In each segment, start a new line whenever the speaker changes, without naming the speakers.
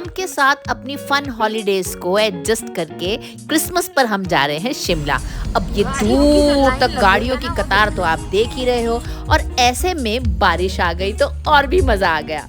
काम के साथ अपनी फन हॉलीडेज को एडजस्ट करके क्रिसमस पर हम जा रहे हैं शिमला। अब ये दूर तक गाड़ियों की कतार तो आप देख ही रहे हो, और ऐसे में बारिश आ गई तो और भी मजा आ गया।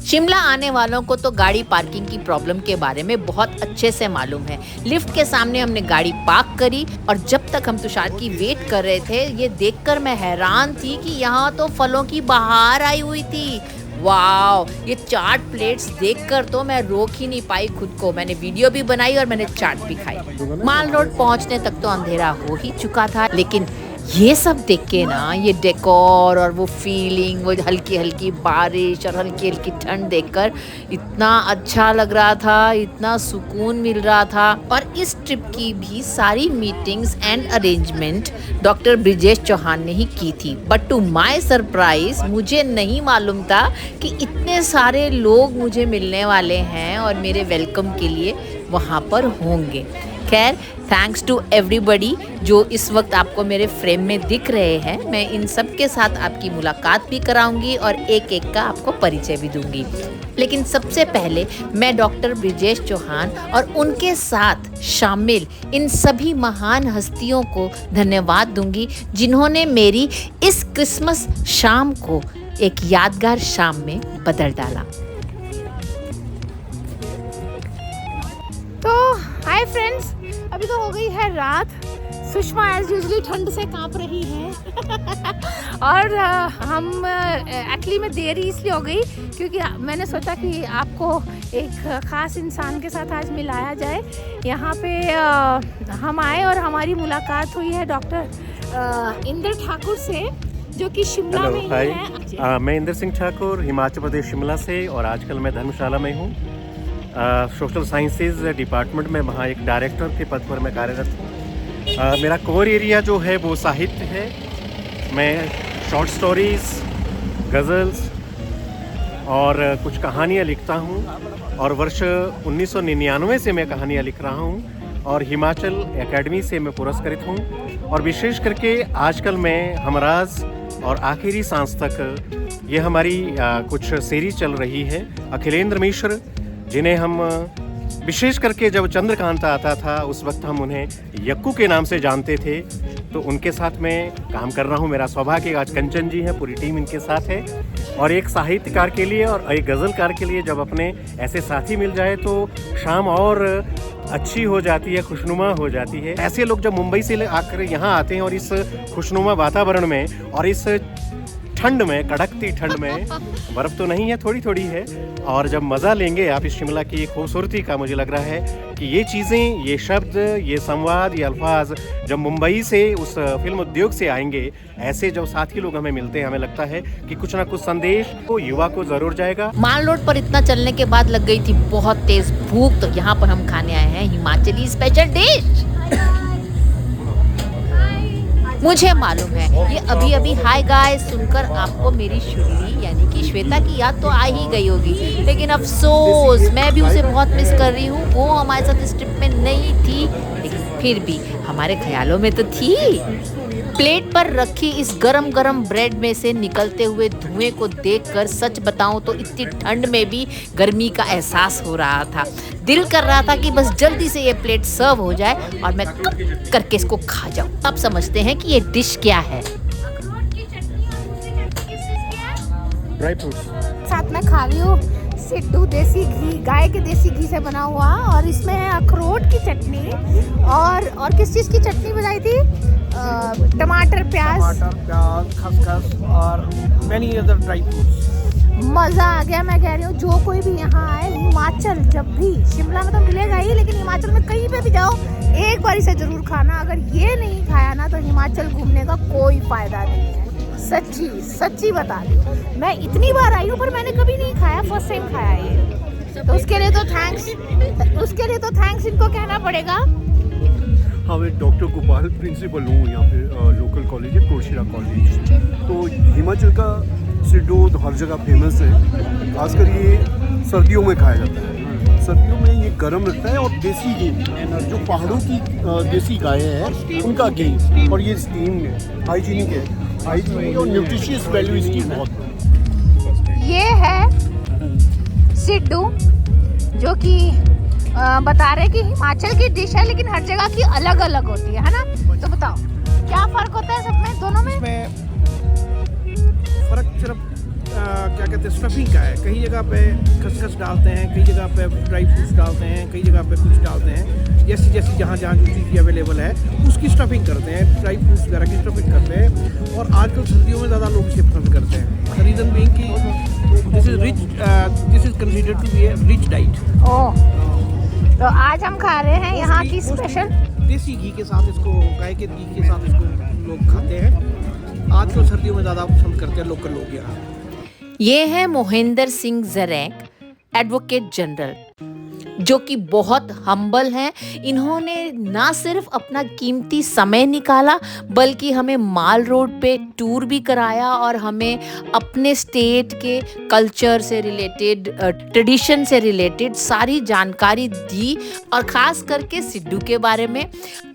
शिमला आने वालों को तो गाड़ी पार्किंग की प्रॉब्लम के बारे में बहुत अच्छे से मालूम है। लिफ्ट के सामने हमने गाड़ी पार्क करी और जब तक हम तुषार की वेट कर रहे थे, ये देखकर मैं हैरान थी कि यहाँ तो फलों की बहार आई हुई थी। वाओ, ये चाट प्लेट्स देखकर तो मैं रोक ही नहीं पाई खुद को। मैंने वीडियो भी बनाई और मैंने चाट भी खाई। माल रोड पहुँचने तक तो अंधेरा हो ही चुका था, लेकिन ये सब देख के ना, ये डेकोर और वो फीलिंग, वो हल्की हल्की बारिश और हल्की हल्की ठंड देखकर इतना अच्छा लग रहा था, इतना सुकून मिल रहा था। और इस ट्रिप की भी सारी meetings and arrangement doctor Brijesh Chauhan ने ही की थी। बट टू माय सरप्राइज मुझे नहीं मालूम था कि इतने सारे लोग मुझे मिलने वाले हैं और मेरे वेलकम के लिए वहाँ पर होंगे। खैर, थैंक्स टू एवरीबडी जो इस वक्त आपको मेरे फ्रेम में दिख रहे हैं। मैं इन सब के साथ आपकी मुलाकात भी कराऊंगी और एक एक का आपको परिचय भी दूंगी। लेकिन सबसे पहले मैं डॉक्टर ब्रिजेश चौहान और उनके साथ शामिल इन सभी महान हस्तियों को धन्यवाद दूंगी जिन्होंने मेरी इस क्रिसमस शाम को एक यादगार शाम में बदल डाला।
तो हाय फ्रेंड्स, अभी तो हो गई है रात। सुषमा एज यूजली ठंड से कांप रही है और हम एक्चुअली में देरी इसलिए हो गई क्योंकि मैंने सोचा कि आपको एक ख़ास इंसान के साथ आज मिलाया जाए। यहाँ पे हम आए और हमारी मुलाकात हुई है डॉक्टर इंद्र ठाकुर से, जो कि शिमला में ही है।
मैं इंद्र सिंह ठाकुर, हिमाचल प्रदेश शिमला से, और आजकल मैं धर्मशाला में हूँ। सोशल साइंसेज डिपार्टमेंट में वहाँ एक डायरेक्टर के पद पर मैं कार्यरत हूँ। मेरा कोर एरिया जो है वो साहित्य है। मैं शॉर्ट स्टोरीज़, गज़ल्स और कुछ कहानियाँ लिखता हूँ, और वर्ष 1999 से मैं कहानियाँ लिख रहा हूँ और हिमाचल एकेडमी से मैं पुरस्कृत हूँ। और विशेष करके आजकल मैं हमराज और आखिरी सांस तक, ये हमारी कुछ सीरीज चल रही है। अखिलेंद्र मिश्र, जिन्हें हम विशेष करके जब चंद्रकांता आता था उस वक्त हम उन्हें यक्कू के नाम से जानते थे, तो उनके साथ मैं काम कर रहा हूँ। मेरा सौभाग्य आज कंचन जी हैं, पूरी टीम इनके साथ है। और एक साहित्यकार के लिए और एक गज़लकार के लिए जब अपने ऐसे साथी मिल जाए तो शाम और अच्छी हो जाती है, खुशनुमा हो जाती है। ऐसे लोग जब मुंबई से आकर यहाँ आते हैं और इस खुशनुमा वातावरण में और इस ठंड में, कड़कती ठंड में, बर्फ़ तो नहीं है, थोड़ी थोड़ी है, और जब मज़ा लेंगे आप इस शिमला की खूबसूरती का, मुझे लग रहा है कि ये चीज़ें, ये शब्द, ये संवाद, ये अल्फाज जब मुंबई से उस फिल्म उद्योग से आएंगे, ऐसे जब साथी लोग हमें मिलते हैं, हमें लगता है कि कुछ ना कुछ संदेश वो युवा को ज़रूर जाएगा।
माल रोड पर इतना चलने के बाद लग गई थी बहुत तेज भूख, तो यहाँ पर हम खाने आए हैं हिमाचली स्पेशल डिश। मुझे मालूम है ये अभी अभी हाय गाइस सुनकर आपको मेरी शुली यानी कि श्वेता की याद तो आ ही गई होगी, लेकिन अफसोस मैं भी उसे बहुत मिस कर रही हूँ। वो हमारे साथ इस ट्रिप में नहीं थी, लेकिन फिर भी हमारे ख्यालों में तो थी। प्लेट पर रखी इस गरम गरम ब्रेड में से निकलते हुए धुएं को देखकर सच बताऊं तो इतनी ठंड में भी गर्मी का एहसास हो रहा था। दिल कर रहा था कि बस जल्दी से ये प्लेट सर्व हो जाए और मैं कप करके इसको खा जाऊं। अब समझते हैं कि ये डिश क्या है।
ड्राई फ्रूट्स
साथ में खा रही हूँ सिड्डू देसी घी, गाय के देसी घी से बना हुआ, और इसमें है अखरोट की चटनी और किस चीज़ की चटनी बनाई थी? टमाटर, प्याज,
खसखस और many other dry fruits।
मज़ा आ गया। मैं कह रही हूँ जो कोई भी यहाँ आए, हिमाचल जब भी, शिमला में तो मिलेगा ही, लेकिन हिमाचल में कहीं पे भी जाओ एक बार इसे ज़रूर खाना। अगर ये नहीं खाया ना तो हिमाचल घूमने का कोई फ़ायदा नहीं है। सच्ची सच्ची बता रही हूँ, मैं इतनी बार आई हूँ पर मैंने कभी नहीं खाया, फर्स्ट टाइम खाया ये। तो उसके लिए तो थैंक्स इनको कहना पड़ेगा।
हाँ, मैं डॉक्टर गोपाल प्रिंसिपल हूँ यहाँ पे, लोकल कॉलेज है कोशिरा कॉलेज। तो हिमाचल का सिड्डू हर जगह फेमस है, खासकर ये सर्दियों में खाया जाता है। सर्दियों में ये गर्म रखता है, और देसी घी, जो पहाड़ों की देसी गायें हैं उनका घी, और ये स्टीम है, हाइजीनिक है, हाइजीनिक और न्यूट्रिशियस वैल्यू इसकी बहुत।
ये है सिड्डू जो कि बता रहे कि हिमाचल की डिश है लेकिन हर जगह की अलग अलग होती है ना? तो बताओ क्या फ़र्क होता है सब में, दोनों में?
इसमें फ़र्क सिर्फ क्या कहते हैं स्टफिंग का है। कई जगह पे खसखस डालते हैं, कई जगह पे ड्राई फ्रूट्स डालते हैं, कई जगह पे कुछ डालते हैं। जैसी जैसी जहाँ जहाँ जो चीज़ अवेलेबल है उसकी स्टफिंग करते हैं, ड्राई फ्रूट्स वगैरह की स्टफिंग करते हैं। और आजकल सर्दियों में ज़्यादा लोग इसे पसंद करते हैं। रीज़न बीइंग कि this is considered to be a rich diet.
Oh, तो आज हम खा रहे हैं यहाँ की स्पेशल
देसी घी के साथ इसको, गाय के घी के साथ इसको लोग खाते हैं। आजकल सर्दियों में ज़्यादा पसंद करते हैं लोकल लोग यहाँ।
ये है मोहिंदर सिंह जरैक, एडवोकेट जनरल, जो कि बहुत हम्बल हैं। इन्होंने ना सिर्फ अपना कीमती समय निकाला बल्कि हमें माल रोड पे टूर भी कराया और हमें अपने स्टेट के कल्चर से रिलेटेड, ट्रेडिशन से रिलेटेड सारी जानकारी दी, और ख़ास करके सिड्डू के बारे में।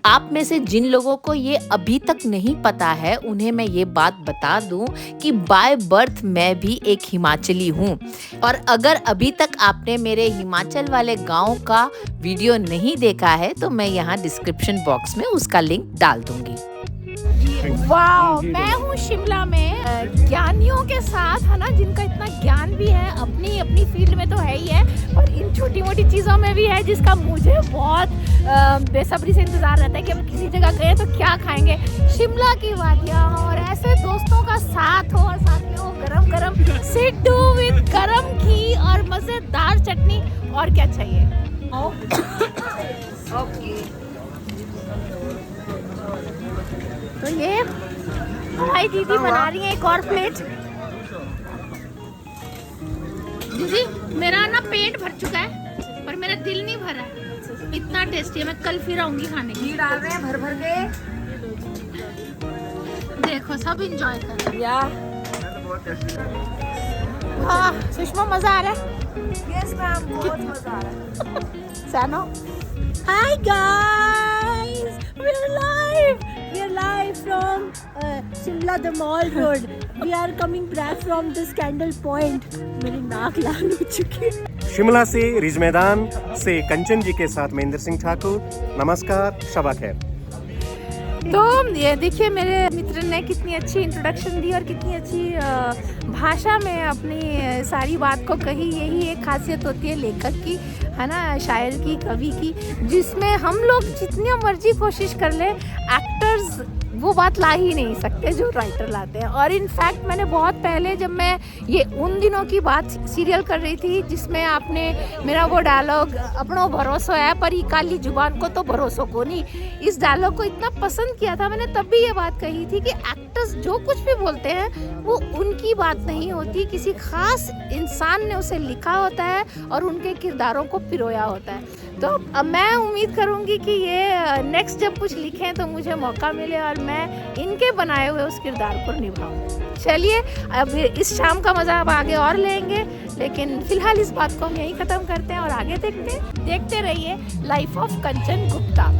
आप में से जिन लोगों को ये अभी तक नहीं पता है उन्हें मैं ये बात बता दूं कि बाय बर्थ मैं भी एक हिमाचली हूँ। और अगर अभी तक आपने मेरे हिमाचल वाले गांव का वीडियो नहीं देखा है तो मैं यहाँ डिस्क्रिप्शन बॉक्स में उसका लिंक डाल दूंगी।
वाह, मैं हूँ शिमला में ज्ञानियों के साथ, है ना, जिनका इतना ज्ञान भी है, अपनी अपनी फील्ड में तो है ही है और इन छोटी मोटी चीज़ों में भी है, जिसका मुझे बहुत बेसब्री से इंतज़ार रहता है कि हम किसी जगह गए तो क्या खाएंगे। शिमला की वादियाँ और ऐसे दोस्तों का साथ हो, और साथ में हो गरम गरम सिड्डू विद गरम घी और मज़ेदार चटनी, और क्या चाहिए। ओके, तो ये हमारी दीदी बना रही है एक और प्लेट। दीदी, मेरा ना पेट भर चुका है पर मेरा दिल नहीं भरा है। इतना टेस्टी है, मैं कल फिर आऊंगी खाने। घी डाल रहे हैं भर भर के, देखो सब एंजॉय कर रहे हैं। हाँ सुषमा, मजा आ रहा है? यस मैम, बहुत मजा आ रहा है। सानो, hi guys, we are live from Shimla the Mall Road. We are coming back from the Scandal Point. मेरी नाक लाल हो चुकी है।
शिमला से, रिज मैदान से कंचन जी के साथ महेंद्र सिंह ठाकुर। नमस्कार, शबा खैर।
तो ये देखिए मेरे मित्र ने कितनी अच्छी इंट्रोडक्शन दी और कितनी अच्छी भाषा में अपनी सारी बात को कही। यही एक खासियत होती है लेखक की, है ना, शायर की, कवि की, जिसमें हम लोग जितनी मर्जी कोशिश कर ले, एक्टर्स वो बात ला ही नहीं सकते जो राइटर लाते हैं। और इनफैक्ट मैंने बहुत पहले, जब मैं ये उन दिनों की बात सीरियल कर रही थी जिसमें आपने मेरा वो डायलॉग अपनों भरोसो है पर ही काली जुबान को तो भरोसो को नहीं, इस डायलॉग को इतना पसंद किया था मैंने, तब भी ये बात कही थी कि एक्टर्स जो कुछ भी बोलते हैं वो उनकी बात नहीं होती, किसी खास इंसान ने उसे लिखा होता है और उनके किरदारों को पिरोया होता है। तो अब मैं उम्मीद करूंगी कि ये नेक्स्ट जब कुछ लिखें तो मुझे मौका मिले और मैं इनके बनाए हुए उस किरदार को निभाऊं। चलिए, अब इस शाम का मज़ा अब आगे और लेंगे, लेकिन फिलहाल इस बात को हम यहीं ख़त्म करते हैं और आगे देखते रहिए लाइफ ऑफ कंचन गुप्ता।